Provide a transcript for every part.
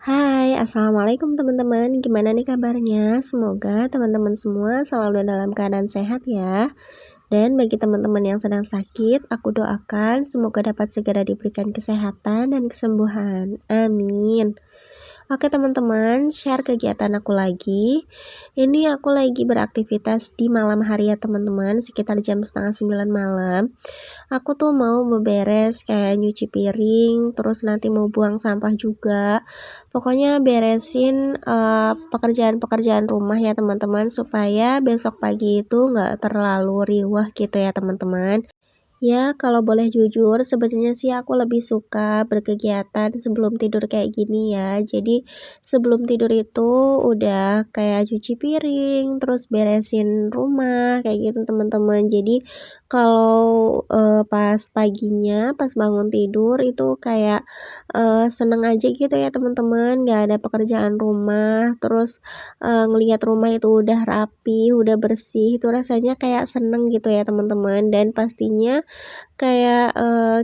Hai, assalamualaikum teman-teman. Gimana nih kabarnya? Semoga teman-teman semua selalu dalam keadaan sehat ya. Dan bagi teman-teman yang sedang sakit, aku doakan semoga dapat segera diberikan kesehatan dan kesembuhan. Amin. Oke teman-teman, share kegiatan aku lagi. Ini aku lagi beraktivitas di malam hari ya teman-teman, sekitar jam setengah 9 malam. Aku tuh mau beberes kayak nyuci piring, terus nanti mau buang sampah juga. Pokoknya beresin pekerjaan-pekerjaan rumah ya teman-teman, supaya besok pagi itu nggak terlalu riwah gitu ya teman-teman. Ya, kalau boleh jujur, sebenarnya sih aku lebih suka berkegiatan sebelum tidur kayak gini ya. Jadi, sebelum tidur itu udah kayak cuci piring, terus beresin rumah, kayak gitu teman-teman. Jadi, kalau pas paginya, pas bangun tidur itu kayak seneng aja gitu ya teman-teman, nggak ada pekerjaan rumah, terus ngelihat rumah itu udah rapi, udah bersih, itu rasanya kayak seneng gitu ya teman-teman. Dan pastinya kayak,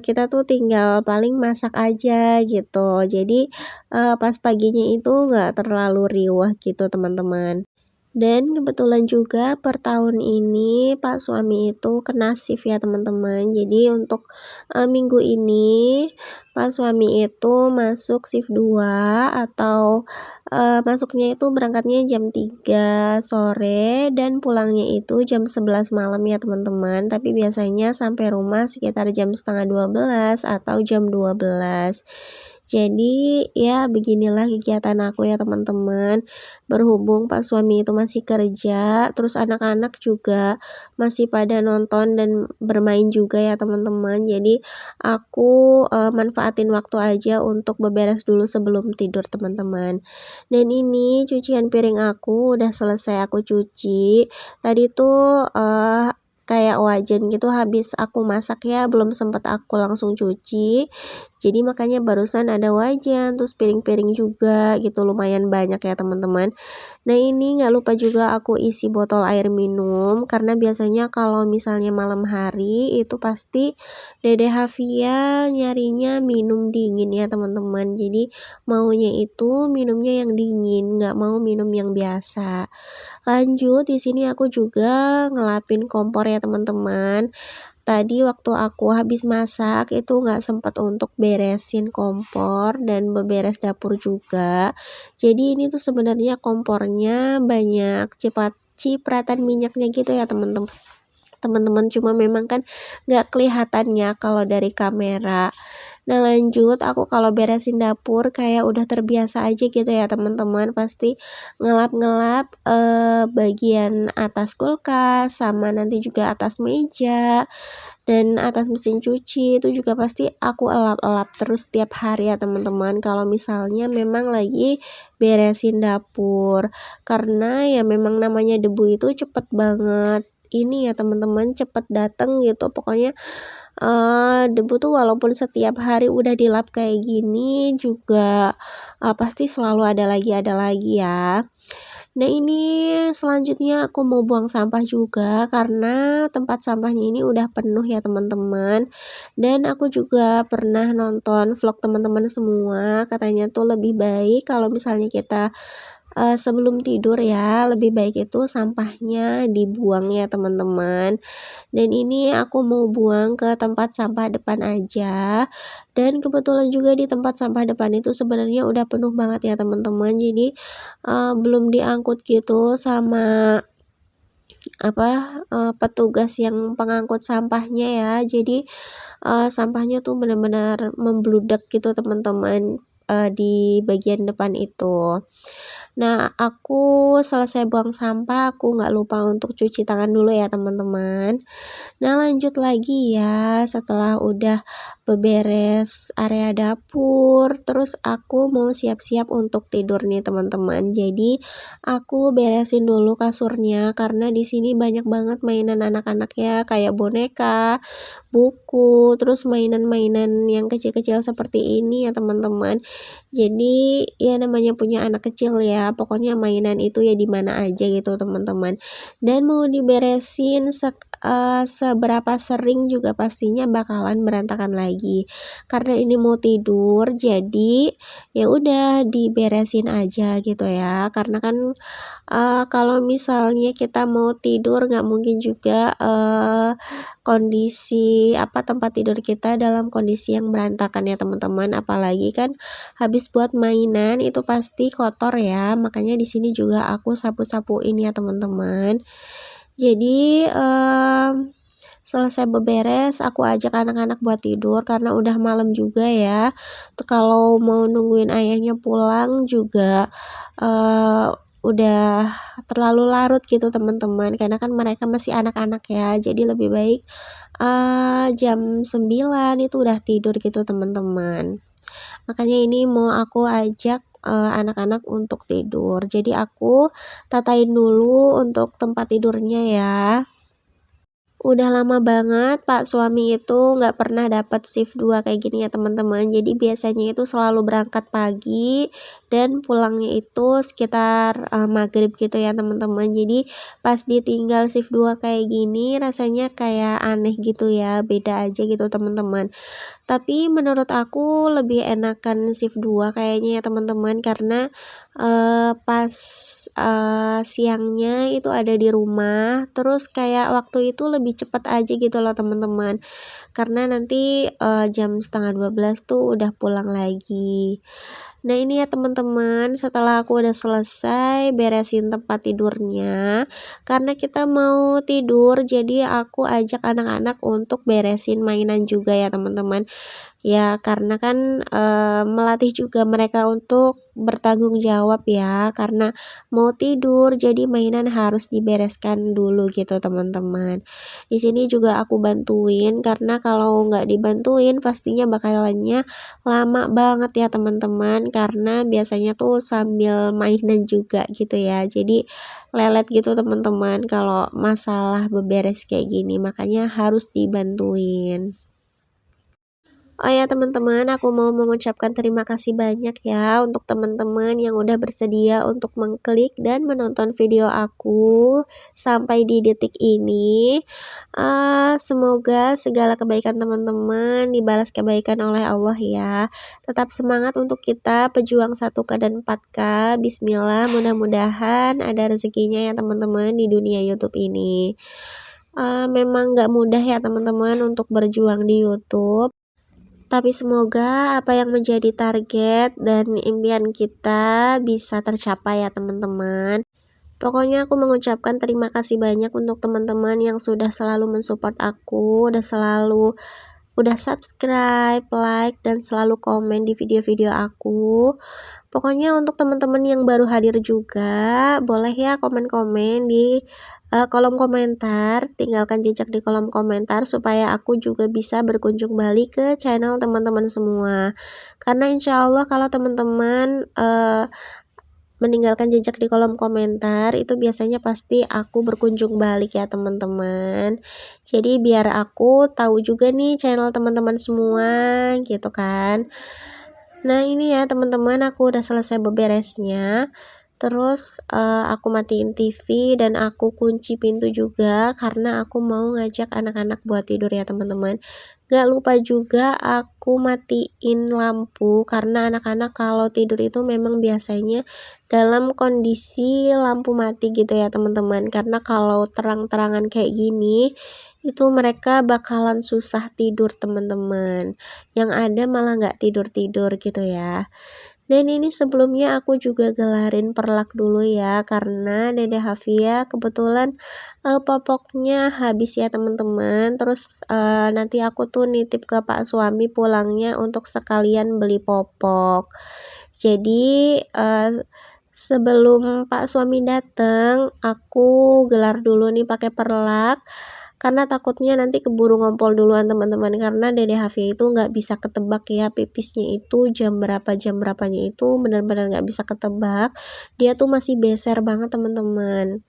kita tuh tinggal paling masak aja gitu. Jadi, pas paginya itu nggak terlalu riwah gitu teman-teman. Dan kebetulan juga per tahun ini Pak suami itu kena shift ya teman-teman. Jadi untuk minggu ini Pak suami itu masuk shift 2 atau masuknya itu berangkatnya jam 3 sore dan pulangnya itu jam 11 malam ya teman-teman. Tapi biasanya sampai rumah sekitar jam setengah 12 atau jam 12. Jadi ya beginilah kegiatan aku ya teman-teman. Berhubung Pak suami itu masih kerja, terus anak-anak juga masih pada nonton dan bermain juga ya teman-teman. Jadi aku manfaatin waktu aja untuk beberes dulu sebelum tidur teman-teman. Dan ini cucian piring aku udah selesai aku cuci. Tadi tuh kayak wajan gitu habis aku masak ya, belum sempat aku langsung cuci. Jadi makanya barusan ada wajan, terus piring-piring juga gitu, lumayan banyak ya teman-teman. Nah ini nggak lupa juga aku isi botol air minum, karena biasanya kalau misalnya malam hari itu pasti Dede Hafia nyarinya minum dingin ya teman-teman. Jadi maunya itu minumnya yang dingin, nggak mau minum yang biasa. Lanjut di sini aku juga ngelapin kompor ya teman-teman. Tadi waktu aku habis masak itu nggak sempat untuk beresin kompor dan beberes dapur juga. Jadi ini tuh sebenarnya kompornya banyak cipratan minyaknya gitu ya teman-teman. Teman-teman cuma memang kan nggak kelihatannya kalau dari kamera. Nah lanjut aku kalau beresin dapur kayak udah terbiasa aja gitu ya teman-teman, pasti ngelap-ngelap bagian atas kulkas sama nanti juga atas meja dan atas mesin cuci itu juga pasti aku elap-elap terus tiap hari ya teman-teman, kalau misalnya memang lagi beresin dapur, karena ya memang namanya debu itu cepet banget ini ya teman-teman, cepet dateng gitu. Pokoknya debu tuh walaupun setiap hari udah dilap kayak gini juga pasti selalu ada lagi ya. Nah ini selanjutnya aku mau buang sampah juga karena tempat sampahnya ini udah penuh ya teman-teman. Dan aku juga pernah nonton vlog teman-teman semua, katanya tuh lebih baik kalau misalnya kita sebelum tidur ya, lebih baik itu sampahnya dibuang ya teman-teman. Dan ini aku mau buang ke tempat sampah depan aja. Dan kebetulan juga di tempat sampah depan itu sebenarnya udah penuh banget ya teman-teman. Jadi belum diangkut gitu sama petugas yang pengangkut sampahnya ya. Jadi sampahnya tuh benar-benar membludak gitu teman-teman di bagian depan itu. Nah, aku selesai buang sampah, aku nggak lupa untuk cuci tangan dulu ya teman-teman. Nah, lanjut lagi ya, setelah udah beberes area dapur, terus aku mau siap-siap untuk tidur nih teman-teman. Jadi, aku beresin dulu kasurnya karena di sini banyak banget mainan anak-anak ya, kayak boneka, buku, terus mainan-mainan yang kecil-kecil seperti ini ya teman-teman. Jadi, ya namanya punya anak kecil ya, pokoknya mainan itu ya di mana aja gitu teman-teman. Dan mau diberesin seberapa sering juga pastinya bakalan berantakan lagi. Karena ini mau tidur jadi ya udah diberesin aja gitu ya. Karena kan kalau misalnya kita mau tidur nggak mungkin juga kondisi tempat tidur kita dalam kondisi yang berantakan ya teman-teman, apalagi kan habis buat mainan itu pasti kotor ya, makanya di sini juga aku sapu-sapuin ya teman-teman. Jadi selesai beberes aku ajak anak-anak buat tidur karena udah malam juga ya. Kalau mau nungguin ayahnya pulang juga udah terlalu larut gitu teman-teman, karena kan mereka masih anak-anak ya, jadi lebih baik jam 9 itu udah tidur gitu teman-teman. Makanya ini mau aku ajak anak-anak untuk tidur, jadi aku tatain dulu untuk tempat tidurnya ya. Udah lama banget Pak suami itu nggak pernah dapat shift 2 kayak gini ya teman-teman. Jadi biasanya itu selalu berangkat pagi dan pulangnya itu sekitar maghrib gitu ya teman-teman. Jadi pas ditinggal shift 2 kayak gini rasanya kayak aneh gitu ya, beda aja gitu teman-teman. Tapi menurut aku lebih enakan shift 2 kayaknya ya teman-teman, karena pas siangnya itu ada di rumah, terus kayak waktu itu lebih cepat aja gitu loh teman-teman. Karena nanti jam setengah 12 tuh udah pulang lagi. Nah ini ya teman-teman, setelah aku udah selesai beresin tempat tidurnya, karena kita mau tidur jadi aku ajak anak-anak untuk beresin mainan juga ya teman-teman. Ya karena kan melatih juga mereka untuk bertanggung jawab ya, karena mau tidur jadi mainan harus dibereskan dulu gitu teman-teman. Di sini juga aku bantuin karena kalau nggak dibantuin pastinya bakalannya lama banget ya teman-teman, karena biasanya tuh sambil mainan juga gitu ya. Jadi lelet gitu teman-teman kalau masalah beberes kayak gini, makanya harus dibantuin. Oh ya teman-teman, aku mau mengucapkan terima kasih banyak ya untuk teman-teman yang udah bersedia untuk mengklik dan menonton video aku sampai di detik ini. Semoga segala kebaikan teman-teman dibalas kebaikan oleh Allah ya. Tetap semangat untuk kita pejuang 1K dan 4K. Bismillah, mudah-mudahan ada rezekinya ya teman-teman di dunia YouTube ini. Memang nggak mudah ya teman-teman untuk berjuang di YouTube. Tapi semoga apa yang menjadi target dan impian kita bisa tercapai ya teman-teman. Pokoknya aku mengucapkan terima kasih banyak untuk teman-teman yang sudah selalu mensupport aku, udah subscribe, like, dan selalu komen di video-video aku. Pokoknya untuk teman-teman yang baru hadir juga, boleh ya komen-komen di kolom komentar, tinggalkan jejak di kolom komentar supaya aku juga bisa berkunjung balik ke channel teman-teman semua. Karena insya Allah kalau teman-teman meninggalkan jejak di kolom komentar itu biasanya pasti aku berkunjung balik ya teman-teman. Jadi biar aku tahu juga nih channel teman-teman semua gitu kan. Nah ini ya teman-teman, aku udah selesai beberesnya. Terus aku matiin TV dan aku kunci pintu juga karena aku mau ngajak anak-anak buat tidur ya teman-teman. Gak lupa juga aku matiin lampu karena anak-anak kalau tidur itu memang biasanya dalam kondisi lampu mati gitu ya teman-teman. Karena kalau terang-terangan kayak gini itu mereka bakalan susah tidur teman-teman. Yang ada malah nggak tidur-tidur gitu ya. Dan ini sebelumnya aku juga gelarin perlak dulu ya, karena Dede Hafia kebetulan popoknya habis ya teman-teman. Terus nanti aku tuh nitip ke Pak suami pulangnya untuk sekalian beli popok. Jadi sebelum Pak suami datang, aku gelar dulu nih pakai perlak. Karena takutnya nanti keburu ngompol duluan teman-teman, karena Dede Hafia itu nggak bisa ketebak ya pipisnya itu jam berapanya itu benar-benar nggak bisa ketebak, dia tuh masih beser banget teman-teman.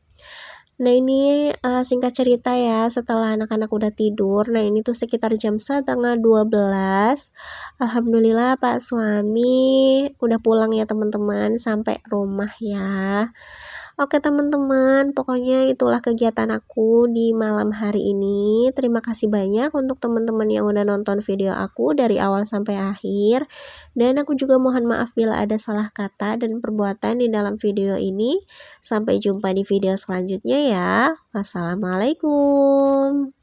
Nah ini singkat cerita ya, setelah anak-anak udah tidur, nah ini tuh sekitar jam setengah 12, alhamdulillah Pak suami udah pulang ya teman-teman sampai rumah ya. Oke teman-teman, pokoknya itulah kegiatan aku di malam hari ini. Terima kasih banyak untuk teman-teman yang udah nonton video aku dari awal sampai akhir. Dan aku juga mohon maaf bila ada salah kata dan perbuatan di dalam video ini. Sampai jumpa di video selanjutnya ya. Wassalamualaikum.